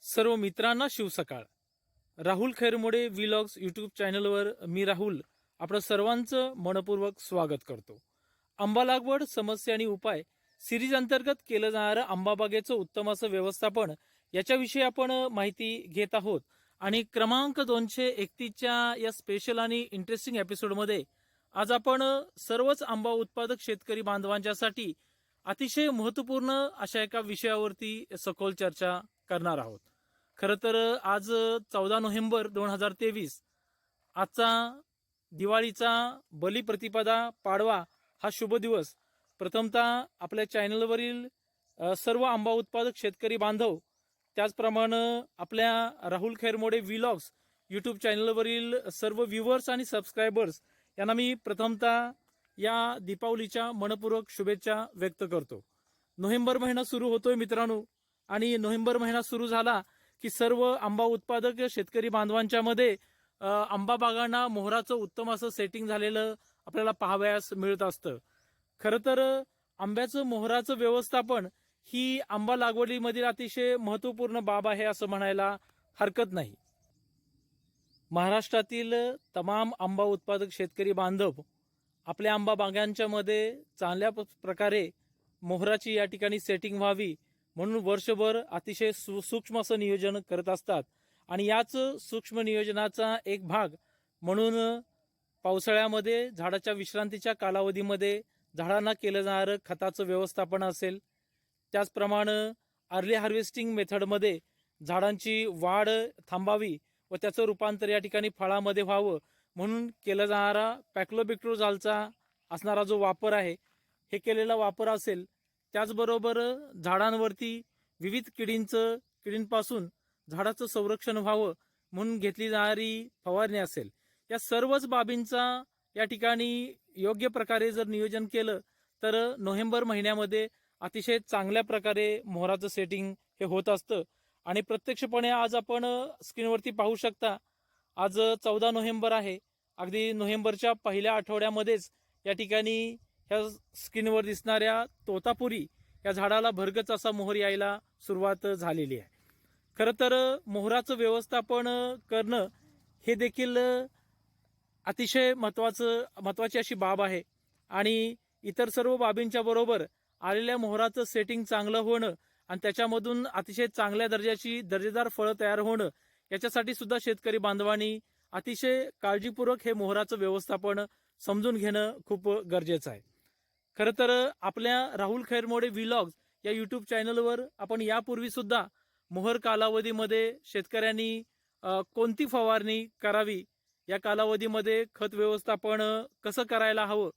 सर्व मित्रांना शिवसकाळ. Rahul Khairmode vlogs YouTube चॅनलवर मी राहुल आपलं सर्वांचं मनपूर्वक स्वागत करतो. आंबा लागवड समस्या आणि उपाय सिरीज अंतर्गत केलं जाणारं आंबा बागेचं उत्तम असं व्यवस्थापन याच्याविषयी आपण माहिती घेत आहोत. आणि क्रमांक 231च्या या स्पेशल आणि इंटरेस्टिंग एपिसोडमध्ये आज आपण सर्वच आंबा उत्पादक शेतकरी बांधवांच्यासाठी अतिशय महत्त्वपूर्ण अशा एका विषयावरती सखोल चर्चा करणार आहोत. खरं तर आज 14 नोव्हेंबर 2023 आजचा दिवाळीचा बलिप्रतिपदा पाडवा हा शुभ दिवस. प्रथमतः आपल्या चॅनलवरील सर्व आंबा उत्पादक शेतकरी बांधव, त्याचप्रमाणे आपल्या राहुल खैरमोडे व्लॉग्स यूट्यूब चॅनलवरील सर्व व्ह्युअर्स आणि सबस्क्रायबर्स यांना मी प्रथमतः या दीपावलीच्या मनपूर्वक शुभेच्छा व्यक्त करतो. नोव्हेंबर महिना सुरू होतोय मित्रांनो, आणि नोव्हेंबर महिना सुरू झाला की सर्व आंबा उत्पादक शेतकरी बांधवांच्या मध्ये आंबा बागांना मोहराचं उत्तम असं सेटिंग झालेलं आपल्याला पाहावयास मिळत असतं. खरं तर आंब्याचं मोहराचं व्यवस्थापन ही आंबा लागवडीमधील अतिशय महत्त्वपूर्ण बाब आहे असं म्हणायला हरकत नाही. महाराष्ट्रातील तमाम आंबा उत्पादक शेतकरी बांधव आपल्या आंबा बागांच्या मध्ये चांगल्या प्रकारे मोहराची या ठिकाणी सेटिंग व्हावी म्हणून वर्षभर अतिशय सूक्ष्म असं नियोजन करत असतात. आणि याच सूक्ष्म नियोजनाचा एक भाग म्हणून पावसाळ्यामध्ये झाडाच्या विश्रांतीच्या कालावधीमध्ये झाडांना केलं जाणारं खताचं व्यवस्थापन असेल, त्याचप्रमाणे अर्ली हार्वेस्टिंग मेथडमध्ये झाडांची वाढ थांबावी व त्याचं रूपांतर या ठिकाणी फळामध्ये व्हावं म्हणून केला जाणारा पॅक्लोबिक्ट्रोझालचा असणारा जो वापर आहे, हे केलेला वापर असेल. त्याचबरोबर झाडांवरती विविध किडींपासून झाडाचं संरक्षण व्हावं म्हणून घेतली जाणारी फवारणी असेल, या सर्वच बाबींचा या ठिकाणी योग्य प्रकारे जर नियोजन केलं तर नोव्हेंबर महिन्यामध्ये अतिशय चांगल्या प्रकारे मोहराचं सेटिंग हे होत असतं. आणि प्रत्यक्षपणे आज आपण स्क्रीनवरती पाहू शकता, आज 14 नोव्हेंबर आहे. अगदी नोव्हेंबरच्या पहिल्या आठवड्यामध्येच या ठिकाणी ह्या स्क्रीनवर दिसणाऱ्या तोतापुरी या झाडाला भरगच असा मोहर यायला सुरुवात झालेली आहे. खरं तर मोहराचं व्यवस्थापन करणं हे देखील अतिशय महत्त्वाची अशी बाब आहे. आणि इतर सर्व बाबींच्या बरोबर आलेल्या मोहराचं सेटिंग चांगलं होणं आणि त्याच्यामधून अतिशय चांगल्या दर्जेदार फळं तयार होणं, याच्यासाठी सुद्धा शेतकरी बांधवांनी अतिशय काळजीपूर्वक हे मोहराचं व्यवस्थापन समजून घेणं खूप गरजेचं आहे. खरं तर आपल्या राहुल खैरमोडे व्लॉग्स या यूट्यूब चॅनलवर आपण यापूर्वी सुद्धा मोहर कालावधीमध्ये शेतकऱ्यांनी कोणती फवारणी करावी, या कालावधीमध्ये खत व्यवस्थापन कसं करायला हवं,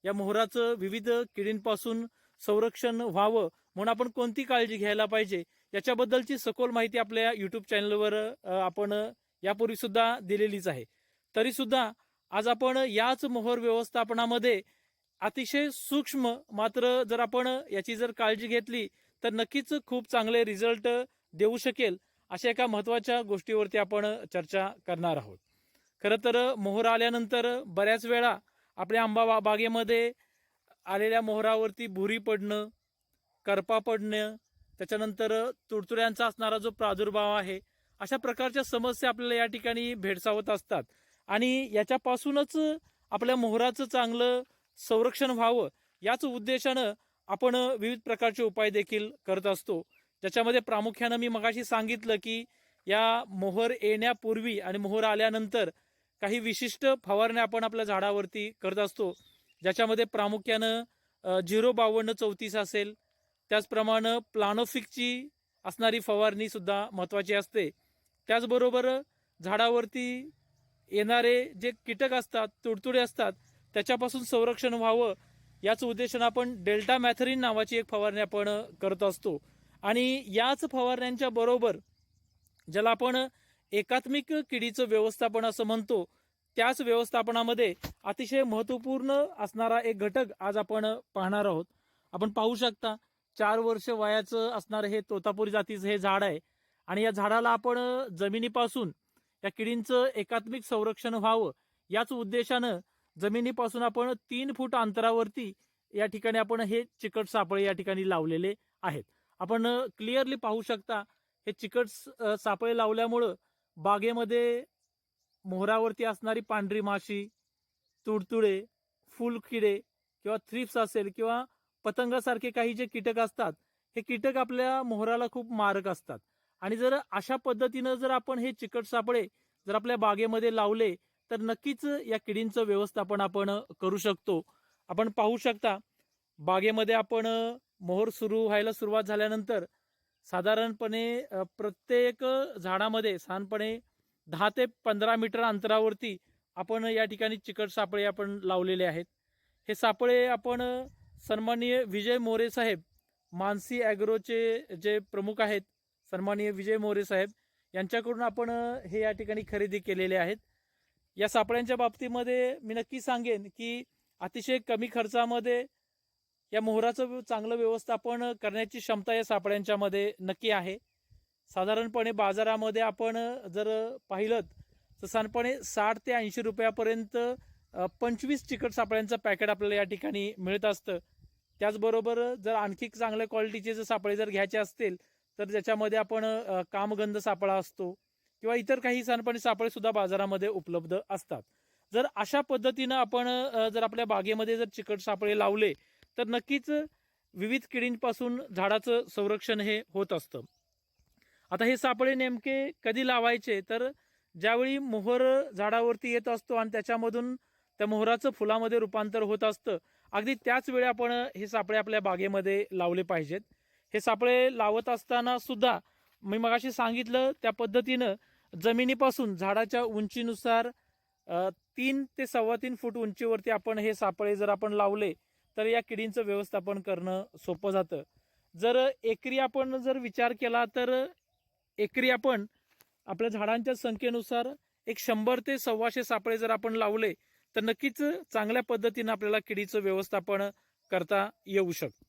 या मोहराचं विविध किडींपासून संरक्षण व्हावं म्हणून आपण कोणती काळजी घ्यायला पाहिजे, याच्याबद्दलची सखोल माहिती आपल्या यूट्यूब चॅनलवर आपण यापूर्वी सुद्धा दिलेलीच आहे. तरी सुद्धा आज आपण याच मोहर व्यवस्थापनामध्ये अतिशय सूक्ष्म मात्र जर आपण याची जर काळजी घेतली तर नक्कीच खूप चांगले रिझल्ट देऊ शकेल अशा एका महत्त्वाच्या गोष्टीवरती आपण चर्चा करणार आहोत. खरं तर मोहर आल्यानंतर बऱ्याच वेळा आपल्या आंबा बागेमध्ये आलेल्या मोहरावरती भुरी पडणं, करपा पडणं, त्याच्यानंतर तुडतुड्यांचा असणारा जो प्रादुर्भाव आहे, अशा प्रकारच्या समस्या आपल्याला या ठिकाणी भेडसावत असतात. आणि याच्यापासूनच आपल्या मोहराचं चांगलं संरक्षण व्हावं याच उद्देशानं आपण विविध प्रकारचे उपाय देखील करत असतो. ज्याच्यामध्ये प्रामुख्यानं मी मगाशी सांगितलं की या मोहर येण्यापूर्वी आणि मोहर आल्यानंतर काही विशिष्ट फवारण्या आपण आपल्या झाडावरती करत असतो, ज्याच्यामध्ये प्रामुख्यानं 05234 असेल, त्याचप्रमाणे प्लानोफिकची असणारी फवारणी सुद्धा महत्त्वाची असते. त्याचबरोबर झाडावरती येणारे जे कीटक असतात, तुडतुडे असतात, त्याच्यापासून संरक्षण व्हावं याच उद्देशानं आपण डेल्टा मॅथरिन नावाची एक फवारणी आपण करत असतो. आणि याच फवारण्यांच्या बरोबर ज्याला आपण एकात्मिक किडीचं व्यवस्थापन असं म्हणतो, त्याच व्यवस्थापनामध्ये अतिशय महत्त्वपूर्ण असणारा एक घटक आज आपण पाहणार आहोत. आपण पाहू शकता 4 वर्ष वयाचं असणारं हे तोतापुरी जातीचं हे झाड आहे. आणि या झाडाला आपण जमिनीपासून या किडींचं एकात्मिक संरक्षण व्हावं याच उद्देशानं जमिनीपासून आपण 3 फूट अंतरावरती या ठिकाणी आपण हे चिकट सापळे या ठिकाणी लावलेले आहेत. आपण क्लिअरली पाहू शकता हे चिकट सापळे लावल्यामुळं बागेमध्ये मोहरावरती असणारी पांढरी माशी, तुडतुडे, फुलकिडे किंवा थ्रिप्स असेल किंवा पतंगासारखे काही जे कीटक असतात, हे कीटक आपल्या मोहराला खूप मारक असतात. आणि जर अशा पद्धतीनं जर आपण हे चिकट सापळे जर आपल्या बागेमध्ये लावले तर नक्कीच या किडींचं व्यवस्थापन आपण करू शकतो. आपण पाहू शकता बागेमध्ये आपण मोहर सुरू व्हायला सुरुवात झाल्यानंतर साधारणपणे प्रत्येक झाडामध्ये साधारणपणे 10 ते 15 मीटर अंतरावरती आपण या ठिकाणी चिकट सापळे आपण लावलेले आहेत. हे सापळे आपण सन्माननीय विजय मोरे साहेब, मानसी ॲग्रोचे जे प्रमुख आहेत, सन्माननीय विजय मोरे साहेब यांच्याकडून आपण हे या ठिकाणी खरेदी केलेले आहेत. या सापळ्यांच्या बाबतीमध्ये मी नक्की सांगेन की अतिशय कमी खर्चामध्ये या मोहराचं चांगलं व्यवस्थापन करण्याची क्षमता या सापळ्यांच्यामध्ये नक्की आहे. साधारणपणे बाजारामध्ये आपण जर पाहिलं तर साधारणपणे 60 ते 80 रुपयापर्यंत 25 चिकट सापळ्यांचं पॅकेट आपल्याला या ठिकाणी मिळत असतं. त्याचबरोबर जर आणखी चांगल्या क्वालिटीचे जर सापळे जर घ्यायचे असतील तर त्याच्यामध्ये आपण कामगंध सापळा असतो किंवा इतर काही साधारणपणे सापळे सुद्धा बाजारामध्ये उपलब्ध असतात. जर अशा पद्धतीनं आपण जर आपल्या बागेमध्ये जर चिकट सापळे लावले तर नक्कीच विविध किडींपासून झाडाचं संरक्षण हे होत असतं. आता हे सापळे नेमके कधी लावायचे तर ज्यावेळी मोहर झाडावरती येत असतो आणि त्याच्यामधून त्या मोहराचं फुलामध्ये रूपांतर होत असतं, अगदी त्याच वेळी आपण हे सापळे आपल्या बागेमध्ये लावले पाहिजेत. हे सापळे लावत असताना सुद्धा मी मगाशी सांगितलं त्या पद्धतीनं जमिनीपासून झाडाच्या उंचीनुसार 3 ते 3.25 फूट उंचीवरती आपण हे सापळे जर आपण लावले तर या किडींचं व्यवस्थापन करणं सोपं जातं. जर एकरी आपण जर विचार केला तर एकरी आपण आपल्या झाडांच्या संख्येनुसार एक 100 ते 125 सापळे जर आपण लावले तर नक्कीच चांगल्या पद्धतीनं आपल्याला किडीचं व्यवस्थापन करता येऊ शकतं.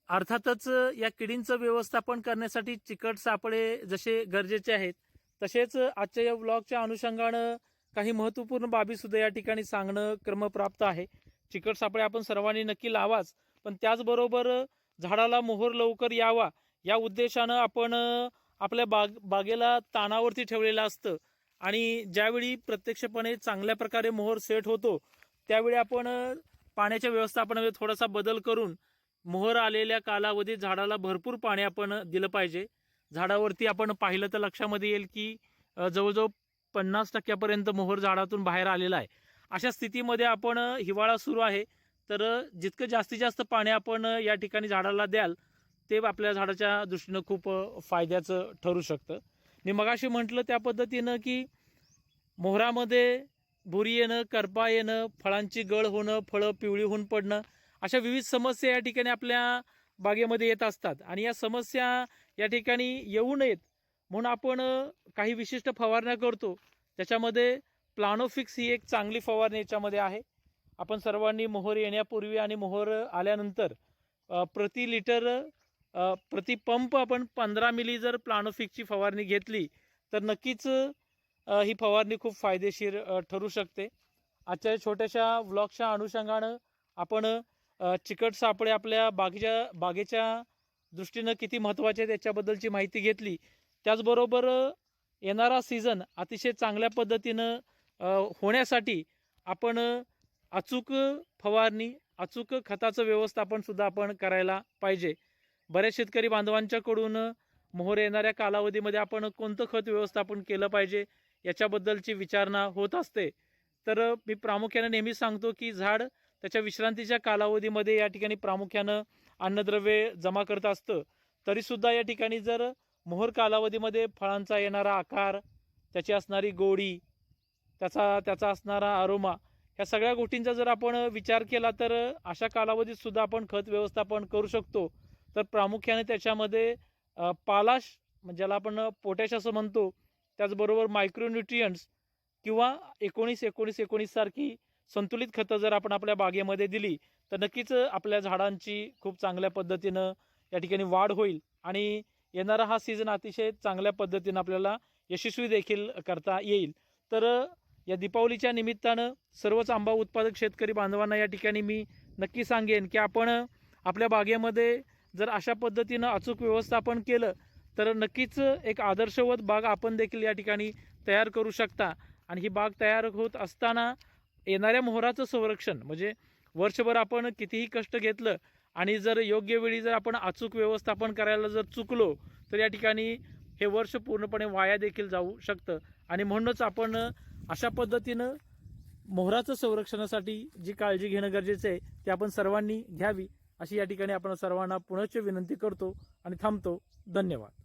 अर्थातच या किडींचं व्यवस्थापन करण्यासाठी चिकट सापळे जसे गरजेचे आहेत तसेच आजच्या या ब्लॉगच्या अनुषंगानं काही महत्त्वपूर्ण बाबी सुद्धा या ठिकाणी सांगणं क्रमप्राप्त आहे. चिकट सापळे आपण सर्वांनी नक्की लावाच, पण त्याचबरोबर झाडाला मोहर लवकर यावा या उद्देशानं आपण आपल्या बागेला तानावरती ठेवलेलं असतं आणि ज्यावेळी प्रत्यक्षपणे चांगल्या प्रकारे मोहर सेट होतो त्यावेळी आपण पाण्याच्या व्यवस्थापनामध्ये थोडासा बदल करून मोहर आलेल्या कालावधीत झाडाला भरपूर पाणी आपण दिलं पाहिजे. झाडावरती आपण पाहिलं तर लक्षामध्ये येईल की जवळजवळ 50% मोहर झाडातून बाहेर आलेला आहे. अशा स्थितीमध्ये आपण हिवाळा सुरू आहे तर जितकं जास्तीत जास्त पाणी आपण या ठिकाणी झाडाला द्याल ते आपल्या झाडाच्या दृष्टीनं खूप फायद्याचं ठरू शकतं. मी मगाशी म्हटलं त्या पद्धतीनं की मोहरामध्ये भुरी येणं, करपा येणं, फळांची गळ होणं, फळं पिवळी होऊन पडणं अशा विविध समस्या या ठिकाणी आपल्या बागेमध्ये येत असतात आणि या समस्या या ठिकाणी येऊ नयेत म्हणून आपण काही विशिष्ट फवारण्या करतो. त्याच्यामध्ये प्लानोफिक्स ही एक चांगली फवारणी याच्यामध्ये आहे. आपण सर्वांनी मोहर येण्यापूर्वी आणि मोहर आल्यानंतर प्रति लिटर प्रति पंप आपण 15 मिली जर प्लानोफिकची फवारणी घेतली तर नक्कीच ही फवारणी खूप फायदेशीर ठरू शकते. आजच्या छोट्याशा व्लॉगच्या अनुषंगानं आपण चिकट सापळे आपल्या बागेच्या दृष्टीनं किती महत्त्वाचे आहेत याच्याबद्दलची माहिती घेतली. त्याचबरोबर येणारा सीझन अतिशय चांगल्या पद्धतीनं होण्यासाठी आपण अचूक फवारणी, अचूक खताचं व्यवस्थापन सुद्धा आपण करायला पाहिजे. बऱ्याच शेतकरी बांधवांच्याकडून मोहर येणाऱ्या कालावधीमध्ये आपण कोणतं खत व्यवस्थापन केलं पाहिजे याच्याबद्दलची विचारणा होत असते. तर मी प्रामुख्याने नेहमी सांगतो की झाड त्याच्या विश्रांतीच्या कालावधीमध्ये या ठिकाणी प्रामुख्यानं अन्नद्रव्ये जमा करत असतं. तरीसुद्धा या ठिकाणी जर मोहर कालावधीमध्ये फळांचा येणारा आकार, त्याची असणारी गोडी, त्याचा असणारा अरोमा ह्या सगळ्या गोष्टींचा जर आपण विचार केला तर अशा कालावधीत सुद्धा आपण खत व्यवस्थापन करू शकतो. तर प्रामुख्याने त्याच्यामध्ये पालाश म्हणजे ज्याला आपण पोटॅश असं म्हणतो, त्याचबरोबर मायक्रोन्यूट्रियंट्स किंवा 19-19-19 सारखी संतुलित खतं जर आपण आपल्या बागेमध्ये दिली तर नक्कीच आपल्या झाडांची खूप चांगल्या पद्धतीनं या ठिकाणी वाढ होईल आणि येणारा हा सीझन अतिशय चांगल्या पद्धतीनं आपल्याला यशस्वी देखील करता येईल. तर या दीपावलीच्या निमित्तानं सर्वच आंबा उत्पादक शेतकरी बांधवांना या ठिकाणी मी नक्की सांगेन की आपण आपल्या बागेमध्ये जर अशा पद्धतीनं अचूक व्यवस्थापन केलं तर नक्कीच एक आदर्शवत बाग आपण देखील या ठिकाणी तयार करू शकता. आणि ही बाग तयार होत असताना येणाऱ्या मोहराचं संरक्षण म्हणजे वर्षभर आपण कितीही कष्ट घेतलं आणि जर योग्य वेळी जर आपण अचूक व्यवस्थापन करायला जर चुकलो तर या ठिकाणी हे वर्ष पूर्णपणे वाया देखील जाऊ शकतं. आणि म्हणूनच आपण अशा पद्धतीनं मोहराचं संरक्षणासाठी जी काळजी घेणं गरजेचं आहे ते आपण सर्वांनी घ्यावी अशी या ठिकाणी आपण सर्वांना पुनश्च विनंती करतो आणि थांबतो. धन्यवाद.